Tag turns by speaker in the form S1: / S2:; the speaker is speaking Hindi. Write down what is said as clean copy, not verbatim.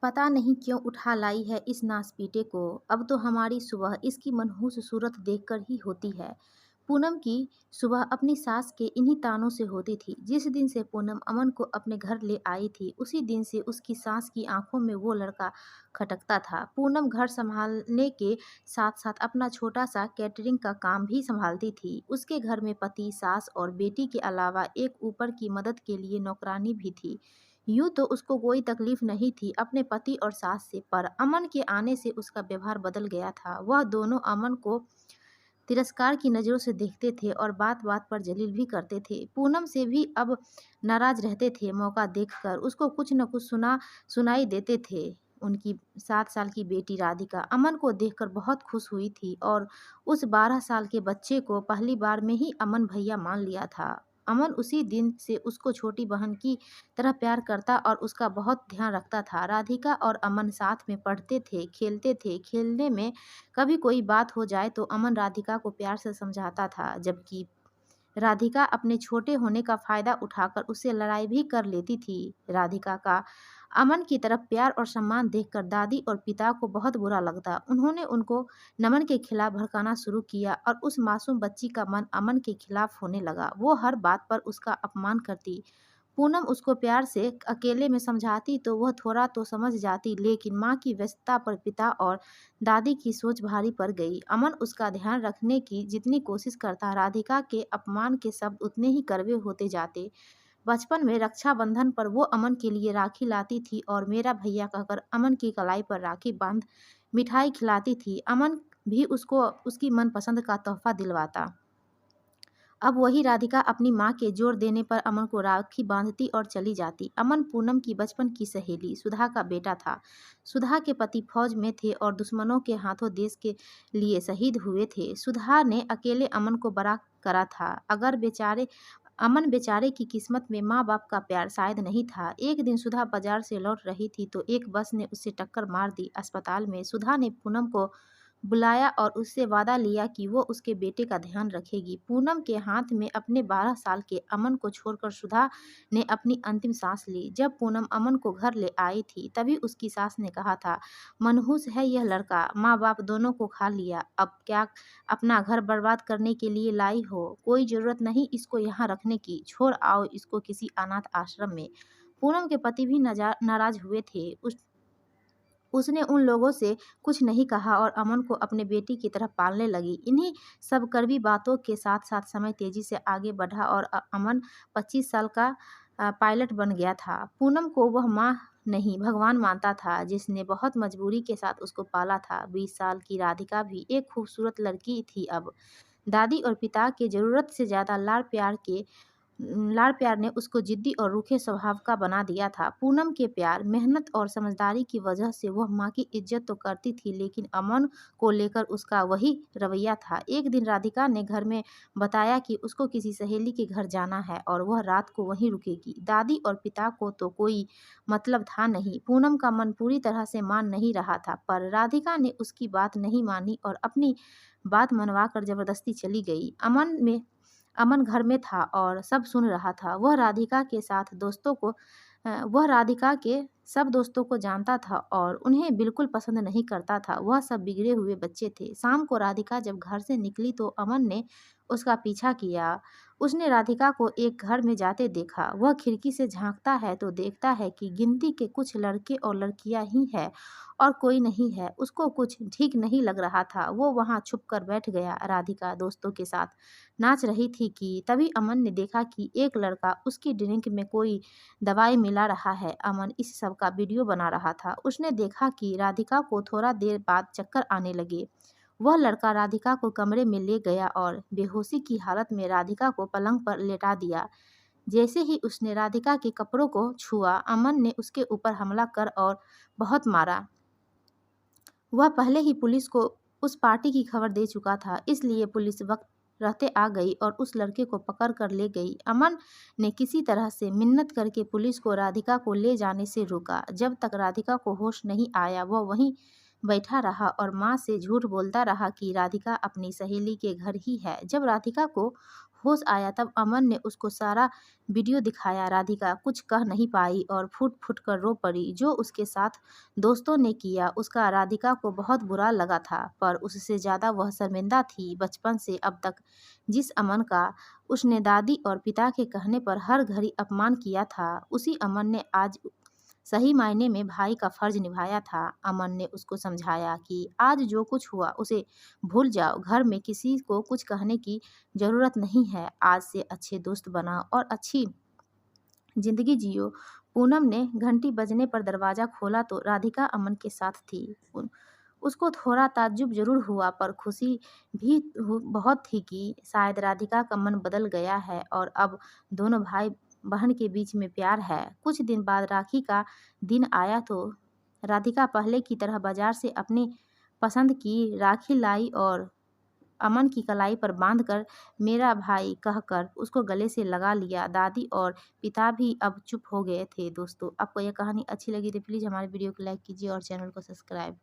S1: पता नहीं क्यों उठा लाई है इस नासपीटे को। अब तो हमारी सुबह इसकी मनहूस सूरत देखकर ही होती है। पूनम की सुबह अपनी सास के इन्हीं तानों से होती थी। जिस दिन से पूनम अमन को अपने घर ले आई थी, उसी दिन से उसकी सास की आंखों में वो लड़का खटकता था। पूनम घर संभालने के साथ साथ अपना छोटा सा कैटरिंग का काम भी संभालती थी। उसके घर में पति, सास और बेटी के अलावा एक ऊपर की मदद के लिए नौकरानी भी थी। यूँ तो उसको कोई तकलीफ नहीं थी अपने पति और सास से, पर अमन के आने से उसका व्यवहार बदल गया था। वह दोनों अमन को तिरस्कार की नज़रों से देखते थे और बात-बात पर जलील भी करते थे। पूनम से भी अब नाराज़ रहते थे। मौका देखकर उसको कुछ न कुछ सुनाई देते थे। उनकी 7 साल की बेटी राधिका अमन को देखकर बहुत खुश हुई थी और उस 12 साल के बच्चे को पहली बार में ही अमन भैया मान लिया था। अमन उसी दिन से उसको छोटी बहन की तरह प्यार करता और उसका बहुत ध्यान रखता था। राधिका और अमन साथ में पढ़ते थे, खेलते थे। खेलने में कभी कोई बात हो जाए तो अमन राधिका को प्यार से समझाता था, जबकि राधिका अपने छोटे होने का फ़ायदा उठाकर उससे लड़ाई भी कर लेती थी। राधिका का अमन की तरफ प्यार और सम्मान देखकर दादी और पिता को बहुत बुरा लगता। उन्होंने उनको नमन के खिलाफ भड़काना शुरू किया और उस मासूम बच्ची का मन अमन के खिलाफ होने लगा। वो हर बात पर उसका अपमान करती। पूनम उसको प्यार से अकेले में समझाती तो वह थोड़ा तो समझ जाती, लेकिन माँ की व्यस्तता पर पिता और दादी की सोच भारी पड़ गई। अमन उसका ध्यान रखने की जितनी कोशिश करता, राधिका के अपमान के शब्द उतने ही कड़वे होते जाते। बचपन में रक्षाबंधन पर वो अमन के लिए राखी लाती थी और मेरा भैया कहकर अमन की कलाई पर राखी बांध मिठाई खिलाती थी। अमन भी उसको उसकी मनपसंद का तोहफा दिलवाता। अब वही राधिका अपनी माँ के जोर देने पर अमन को राखी बांधती और चली जाती। अमन पूनम की बचपन की सहेली सुधा का बेटा था। सुधा के पति फौज में थे और दुश्मनों के हाथों देश के लिए शहीद हुए थे। सुधा ने अकेले अमन को बड़ा करा था। अगर अमन बेचारे की किस्मत में माँ बाप का प्यार शायद नहीं था। एक दिन सुधा बाजार से लौट रही थी तो एक बस ने उससे टक्कर मार दी। अस्पताल में सुधा ने पूनम को बुलाया और उससे वादा लिया कि वो उसके बेटे का ध्यान रखेगी। पूनम के हाथ में अपने 12 साल के अमन को छोड़कर सुधा ने अपनी अंतिम सांस ली। जब पूनम अमन को घर ले आई थी तभी उसकी सास ने कहा था, मनहूस है यह लड़का, माँ बाप दोनों को खा लिया, अब क्या अपना घर बर्बाद करने के लिए लाई हो? कोई जरूरत नहीं इसको यहाँ रखने की, छोड़ आओ इसको किसी अनाथ आश्रम में। पूनम के पति भी नाराज हुए थे। उसने उन लोगों से कुछ नहीं कहा और अमन को अपने बेटी की तरह पालने लगी। इन्हीं सब कड़वी बातों के साथ साथ समय तेजी से आगे बढ़ा और अमन 25 साल का पायलट बन गया था। पूनम को वह माँ नहीं भगवान मानता था, जिसने बहुत मजबूरी के साथ उसको पाला था। 20 साल की राधिका भी एक खूबसूरत लड़की थी अब। दादी और पिता के ज़रूरत से ज़्यादा लाड़ प्यार ने उसको जिद्दी और रूखे स्वभाव का बना दिया था। पूनम के प्यार, मेहनत और समझदारी की वजह से वह माँ की इज्जत तो करती थी, लेकिन अमन को लेकर उसका वही रवैया था। एक दिन राधिका ने घर में बताया कि उसको किसी सहेली के घर जाना है और वह रात को वहीं रुकेगी। दादी और पिता को तो कोई मतलब था नहीं। पूनम का मन पूरी तरह से मान नहीं रहा था, पर राधिका ने उसकी बात नहीं मानी और अपनी बात मनवाकर जबरदस्ती चली गई। अमन घर में था और सब सुन रहा था। वह राधिका के सब दोस्तों को जानता था और उन्हें बिल्कुल पसंद नहीं करता था। वह सब बिगड़े हुए बच्चे थे। शाम को राधिका जब घर से निकली तो अमन ने उसका पीछा किया। उसने राधिका को एक घर में जाते देखा। वह खिड़की से झांकता है तो देखता है कि गिनती के कुछ लड़के और लड़कियां ही है और कोई नहीं है। उसको कुछ ठीक नहीं लग रहा था। वो वहां छुप कर बैठ गया। राधिका दोस्तों के साथ नाच रही थी कि तभी अमन ने देखा कि एक लड़का उसकी ड्रिंक में कोई दवाई मिला रहा है। अमन इस सब का वीडियो बना रहा था। उसने देखा कि राधिका को थोड़ा देर बाद चक्कर आने लगे। वह लड़का राधिका को कमरे में ले गया और बेहोशी की हालत में राधिका को पलंग पर लेटा दिया। जैसे ही उसने राधिका के कपड़ों को छुआ, अमन ने उसके ऊपर हमला कर और बहुत मारा। वह पहले ही पुलिस को उस पार्टी की खबर दे चुका था, इसलिए पुलिस वक्त रहते आ गई और उस लड़के को पकड़ कर ले गई। अमन ने किसी तरह से मिन्नत करके पुलिस को राधिका को ले जाने से रोका। जब तक राधिका को होश नहीं आया वह वहीं बैठा रहा और माँ से झूठ बोलता रहा कि राधिका अपनी सहेली के घर ही है। जब राधिका को होश आया तब अमन ने उसको सारा वीडियो दिखाया। राधिका कुछ कह नहीं पाई और फूट-फूट कर रो पड़ी। जो उसके साथ दोस्तों ने किया उसका राधिका को बहुत बुरा लगा था, पर उससे ज़्यादा वह शर्मिंदा थी। बचपन से अब तक जिस अमन का उसने दादी और पिता के कहने पर हर घड़ी अपमान किया था, उसी अमन ने आज सही मायने में भाई का फर्ज निभाया था। अमन ने उसको समझाया कि आज जो कुछ हुआ उसे भूल जाओ, घर में किसी को कुछ कहने की ज़रूरत नहीं है। आज से अच्छे दोस्त बनाओ और अच्छी ज़िंदगी जियो। पूनम ने घंटी बजने पर दरवाज़ा खोला तो राधिका अमन के साथ थी। उसको थोड़ा ताज्जुब ज़रूर हुआ, पर खुशी भी बहुत थी कि शायद राधिका का मन बदल गया है और अब दोनों भाई बहन के बीच में प्यार है। कुछ दिन बाद राखी का दिन आया तो राधिका पहले की तरह बाजार से अपनी पसंद की राखी लाई और अमन की कलाई पर बांधकर मेरा भाई कहकर उसको गले से लगा लिया। दादी और पिता भी अब चुप हो गए थे। दोस्तों, आपको यह कहानी अच्छी लगी तो प्लीज़ हमारे वीडियो को लाइक कीजिए और चैनल को सब्सक्राइब